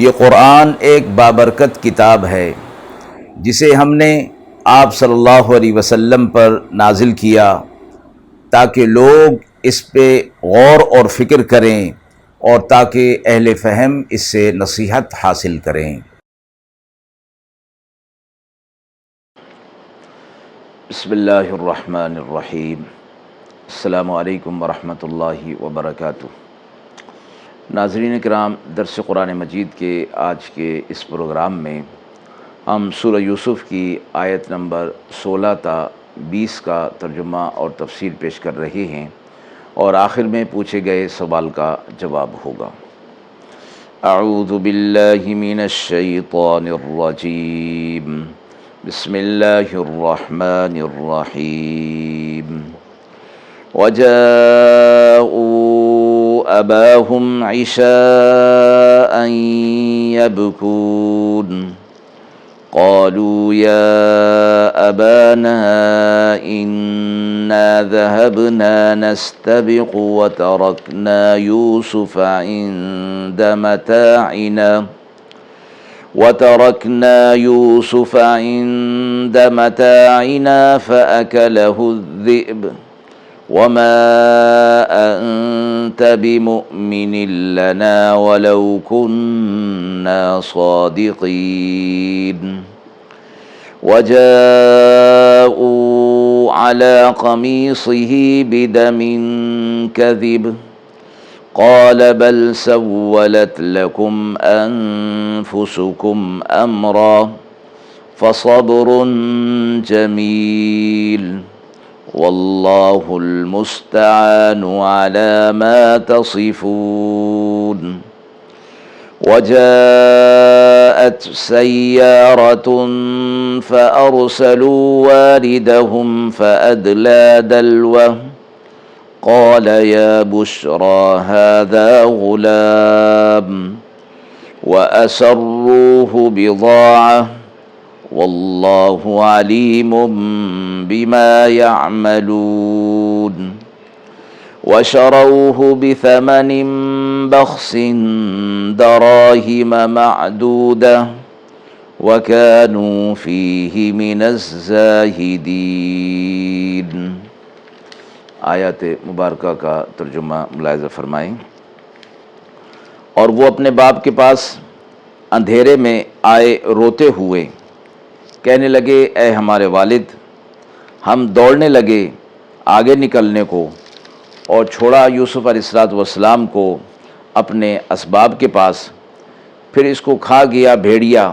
یہ قرآن ایک بابرکت کتاب ہے جسے ہم نے آپ صلی اللہ علیہ وسلم پر نازل کیا تاکہ لوگ اس پہ غور اور فکر کریں اور تاکہ اہل فہم اس سے نصیحت حاصل کریں۔ بسم اللہ الرحمن الرحیم۔ السلام علیکم ورحمۃ اللہ وبرکاتہ۔ ناظرین کرام، درس قرآن مجید کے آج کے اس پروگرام میں ہم سورہ یوسف کی آیت نمبر 16 تا 20 کا ترجمہ اور تفسیر پیش کر رہے ہیں اور آخر میں پوچھے گئے سوال کا جواب ہوگا۔ اعوذ باللہ من الشیطان الرجیم، بسم اللہ الرحمن الرحیم۔ وجاءوا أباهم عشاء يبكون قالوا يا أبانا إنا ذهبنا نستبق وتركنا يوسف عند متاعنا فأكله الذئب وما أنت بمؤمن لنا ولو كنا صادقين وجاءوا على قميصه بدم كذب قال بل سولت لكم أنفسكم أمرا فصبر جميل واللہ المستعان على ما تصفون۔ وجاءت سيارة فأرسلوا واردهم فأدلى دلوه قال يا بشرى هذا غلام وأسروه بضاعة واللہ علیم بما يعملون۔ وشروه بثمن بخس دراهم معدودة وكانوا فيه من الزاہدین۔ آیات مبارکہ کا ترجمہ ملاحظہ فرمائیں۔ اور وہ اپنے باپ کے پاس اندھیرے میں آئے روتے ہوئے، کہنے لگے اے ہمارے والد۔ ہم دوڑنے لگے آگے نکلنے کو اور چھوڑا یوسف علیہ السلام کو اپنے اسباب کے پاس، پھر اس کو کھا گیا بھیڑیا،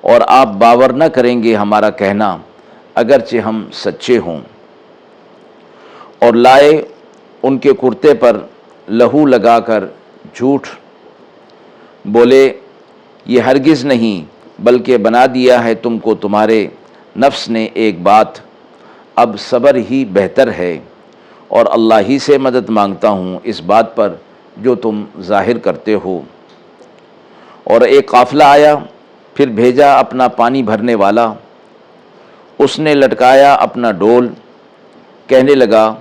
اور آپ باور نہ کریں گے ہمارا کہنا اگرچہ ہم سچے ہوں۔ اور لائے ان کے کرتے پر لہو لگا کر جھوٹ، بولے یہ ہرگز نہیں بلکہ بنا دیا ہے تم کو تمہارے نفس نے ایک بات، اب صبر ہی بہتر ہے، اور اللہ ہی سے مدد مانگتا ہوں اس بات پر جو تم ظاہر کرتے ہو۔ اور ایک قافلہ آیا، پھر بھیجا اپنا پانی بھرنے والا، اس نے لٹکایا اپنا ڈول، کہنے لگا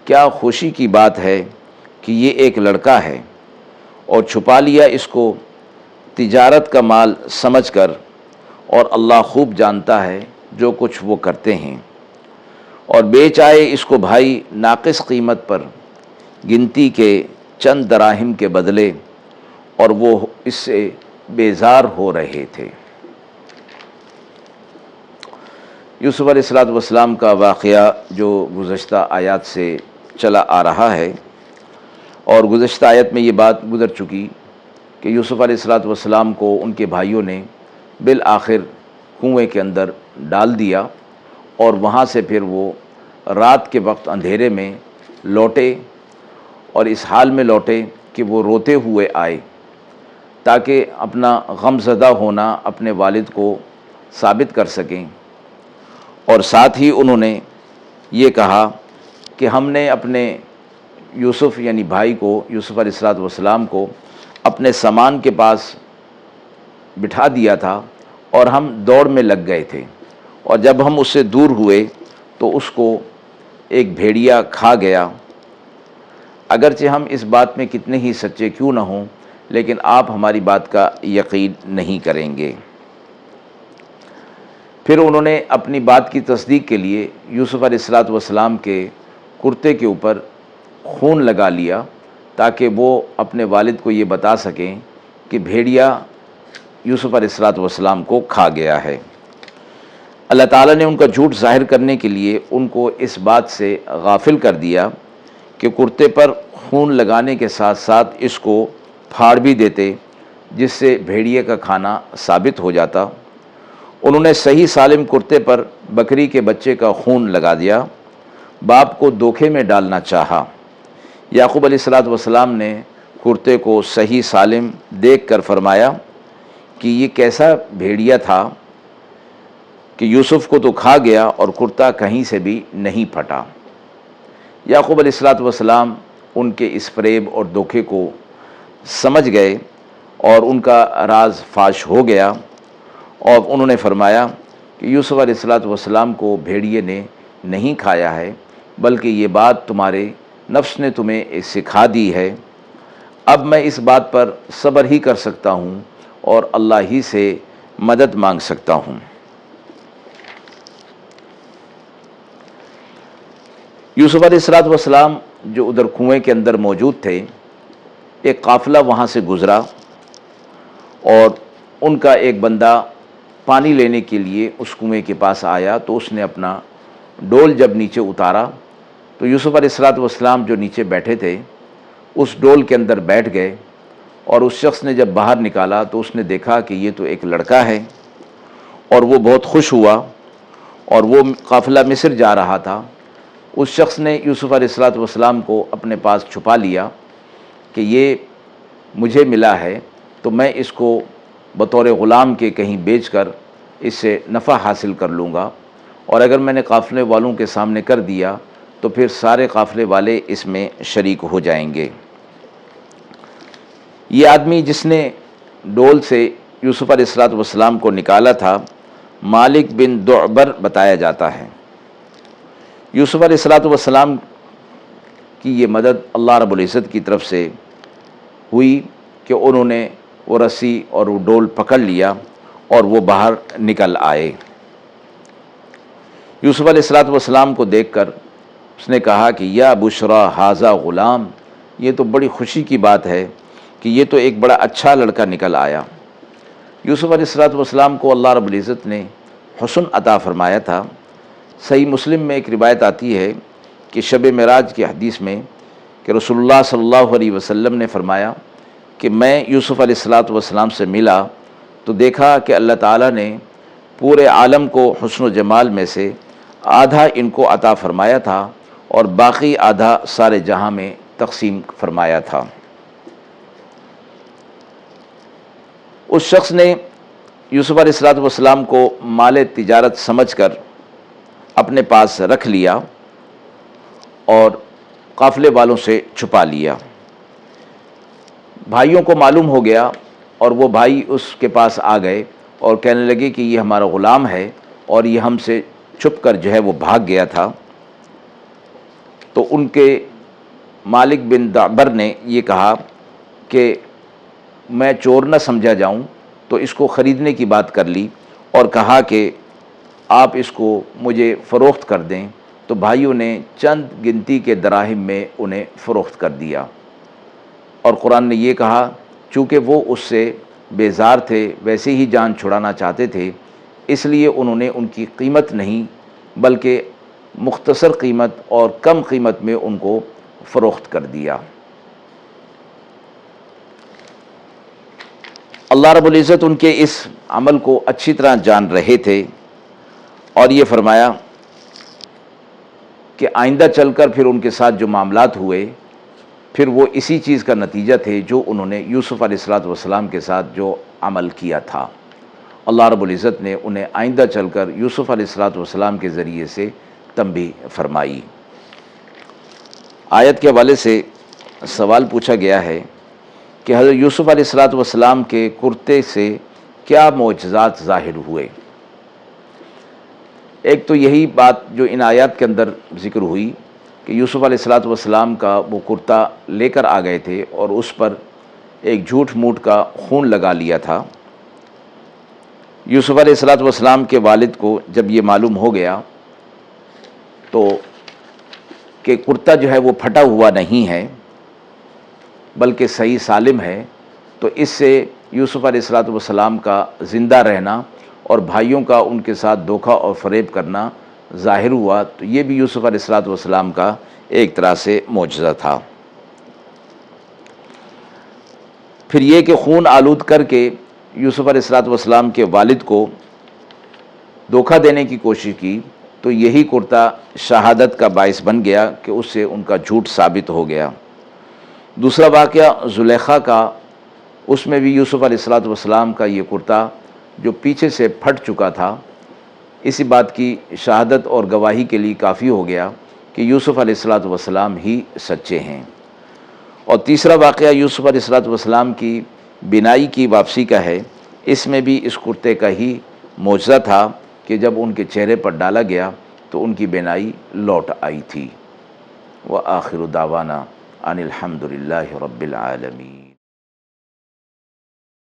کیا خوشی کی بات ہے کہ یہ ایک لڑکا ہے، اور چھپا لیا اس کو تجارت کا مال سمجھ کر، اور اللہ خوب جانتا ہے جو کچھ وہ کرتے ہیں۔ اور بیچ آئے اس کو بھائی ناقص قیمت پر، گنتی کے چند دراہم کے بدلے، اور وہ اس سے بیزار ہو رہے تھے۔ یوسف علیہ السلام کا واقعہ جو گزشتہ آیات سے چلا آ رہا ہے، اور گزشتہ آیت میں یہ بات گزر چکی کہ یوسف علیہ السلام کو ان کے بھائیوں نے بالآخر کنویں کے اندر ڈال دیا، اور وہاں سے پھر وہ رات کے وقت اندھیرے میں لوٹے، اور اس حال میں لوٹے کہ وہ روتے ہوئے آئے تاکہ اپنا غم زدہ ہونا اپنے والد کو ثابت کر سکیں، اور ساتھ ہی انہوں نے یہ کہا کہ ہم نے اپنے یوسف یعنی بھائی کو، یوسف علیہ السلام کو اپنے سامان کے پاس بٹھا دیا تھا اور ہم دوڑ میں لگ گئے تھے، اور جب ہم اس سے دور ہوئے تو اس کو ایک بھیڑیا کھا گیا۔ اگرچہ ہم اس بات میں کتنے ہی سچے کیوں نہ ہوں، لیکن آپ ہماری بات کا یقین نہیں کریں گے۔ پھر انہوں نے اپنی بات کی تصدیق کے لیے یوسف علیہ السلام کے کرتے کے اوپر خون لگا لیا تاکہ وہ اپنے والد کو یہ بتا سکیں کہ بھیڑیا یوسف علیہ السلام کو کھا گیا ہے۔ اللہ تعالیٰ نے ان کا جھوٹ ظاہر کرنے کے لیے ان کو اس بات سے غافل کر دیا کہ کرتے پر خون لگانے کے ساتھ ساتھ اس کو پھاڑ بھی دیتے، جس سے بھیڑیے کا کھانا ثابت ہو جاتا۔ انہوں نے صحیح سالم کرتے پر بکری کے بچے کا خون لگا دیا، باپ کو دھوکے میں ڈالنا چاہا۔ یعقوب علیہ السلام نے کرتے کو صحیح سالم دیکھ کر فرمایا کہ یہ کیسا بھیڑیا تھا کہ یوسف کو تو کھا گیا اور کرتا کہیں سے بھی نہیں پھٹا۔ یعقوب علیہ السلام ان کے اس فریب اور دھوکے کو سمجھ گئے اور ان کا راز فاش ہو گیا، اور انہوں نے فرمایا کہ یوسف علیہ السلام کو بھیڑیے نے نہیں کھایا ہے، بلکہ یہ بات تمہارے نفس نے تمہیں سکھا دی ہے۔ اب میں اس بات پر صبر ہی کر سکتا ہوں اور اللہ ہی سے مدد مانگ سکتا ہوں۔ یوسف علیہ السلام جو ادھر کنویں کے اندر موجود تھے، ایک قافلہ وہاں سے گزرا اور ان کا ایک بندہ پانی لینے کے لیے اس کنویں کے پاس آیا، تو اس نے اپنا ڈول جب نیچے اتارا تو یوسف علیہ السلام جو نیچے بیٹھے تھے اس ڈول کے اندر بیٹھ گئے، اور اس شخص نے جب باہر نکالا تو اس نے دیکھا کہ یہ تو ایک لڑکا ہے، اور وہ بہت خوش ہوا، اور وہ قافلہ مصر جا رہا تھا۔ اس شخص نے یوسف علیہ السلام کو اپنے پاس چھپا لیا کہ یہ مجھے ملا ہے تو میں اس کو بطور غلام کے کہیں بیچ کر اس سے نفع حاصل کر لوں گا، اور اگر میں نے قافلے والوں کے سامنے کر دیا تو پھر سارے قافلے والے اس میں شریک ہو جائیں گے۔ یہ آدمی جس نے ڈول سے یوسف علیہ السلام کو نکالا تھا مالک بن دعبر بتایا جاتا ہے۔ یوسف علیہ السلام کی یہ مدد اللہ رب العزت کی طرف سے ہوئی کہ انہوں نے وہ رسی اور وہ ڈول پکڑ لیا اور وہ باہر نکل آئے۔ یوسف علیہ السلام کو دیکھ کر اس نے کہا کہ یا بشرا ھذا غلام، یہ تو بڑی خوشی کی بات ہے کہ یہ تو ایک بڑا اچھا لڑکا نکل آیا۔ یوسف علیہ السلام کو اللہ رب العزت نے حسن عطا فرمایا تھا۔ صحیح مسلم میں ایک روایت آتی ہے کہ شب معراج کی حدیث میں کہ رسول اللہ صلی اللہ علیہ وسلم نے فرمایا کہ میں یوسف علیہ السلام سے ملا تو دیکھا کہ اللہ تعالیٰ نے پورے عالم کو حسن و جمال میں سے آدھا ان کو عطا فرمایا تھا اور باقی آدھا سارے جہاں میں تقسیم فرمایا تھا۔ اس شخص نے یوسف علیہ السلام کو مال تجارت سمجھ کر اپنے پاس رکھ لیا اور قافلے والوں سے چھپا لیا۔ بھائیوں کو معلوم ہو گیا اور وہ بھائی اس کے پاس آ گئے اور کہنے لگے کہ یہ ہمارا غلام ہے اور یہ ہم سے چھپ کر جو ہے وہ بھاگ گیا تھا۔ تو ان کے مالک بن دعبر نے یہ کہا کہ میں چور نہ سمجھا جاؤں، تو اس کو خریدنے کی بات کر لی اور کہا کہ آپ اس کو مجھے فروخت کر دیں۔ تو بھائیوں نے چند گنتی کے دراہم میں انہیں فروخت کر دیا، اور قرآن نے یہ کہا چونکہ وہ اس سے بیزار تھے، ویسے ہی جان چھڑانا چاہتے تھے، اس لیے انہوں نے ان کی قیمت نہیں بلکہ مختصر قیمت اور کم قیمت میں ان کو فروخت کر دیا۔ اللہ رب العزت ان کے اس عمل کو اچھی طرح جان رہے تھے، اور یہ فرمایا کہ آئندہ چل کر پھر ان کے ساتھ جو معاملات ہوئے پھر وہ اسی چیز کا نتیجہ تھے جو انہوں نے یوسف علیہ السلام کے ساتھ جو عمل کیا تھا۔ اللہ رب العزت نے انہیں آئندہ چل کر یوسف علیہ السلام کے ذریعے سے تنبیہ فرمائی۔ آیت کے حوالے سے سوال پوچھا گیا ہے کہ حضرت یوسف علیہ السلام کے کرتے سے کیا معجزات ظاہر ہوئے۔ ایک تو یہی بات جو ان آیات کے اندر ذکر ہوئی کہ یوسف علیہ السلام کا وہ کرتا لے کر آ گئے تھے اور اس پر ایک جھوٹ موٹ کا خون لگا لیا تھا۔ یوسف علیہ السلام کے والد کو جب یہ معلوم ہو گیا تو کہ کرتا جو ہے وہ پھٹا ہوا نہیں ہے بلکہ صحیح سالم ہے، تو اس سے یوسف علیہ السلام کا زندہ رہنا اور بھائیوں کا ان کے ساتھ دھوکہ اور فریب کرنا ظاہر ہوا، تو یہ بھی یوسف علیہ السلام کا ایک طرح سے معجزہ تھا۔ پھر یہ کہ خون آلود کر کے یوسف علیہ السلام کے والد کو دھوکہ دینے کی کوشش کی، تو یہی کرتا شہادت کا باعث بن گیا کہ اس سے ان کا جھوٹ ثابت ہو گیا۔ دوسرا واقعہ زلیخا کا، اس میں بھی یوسف علیہ السلام کا یہ کرتا جو پیچھے سے پھٹ چکا تھا، اسی بات کی شہادت اور گواہی کے لیے کافی ہو گیا کہ یوسف علیہ السلام ہی سچے ہیں۔ اور تیسرا واقعہ یوسف علیہ السلام کی بینائی کی واپسی کا ہے، اس میں بھی اس کرتے کا ہی معجزہ تھا کہ جب ان کے چہرے پر ڈالا گیا تو ان کی بینائی لوٹ آئی تھی۔ وآخر دعوانا ان الحمد للہ رب العالمین۔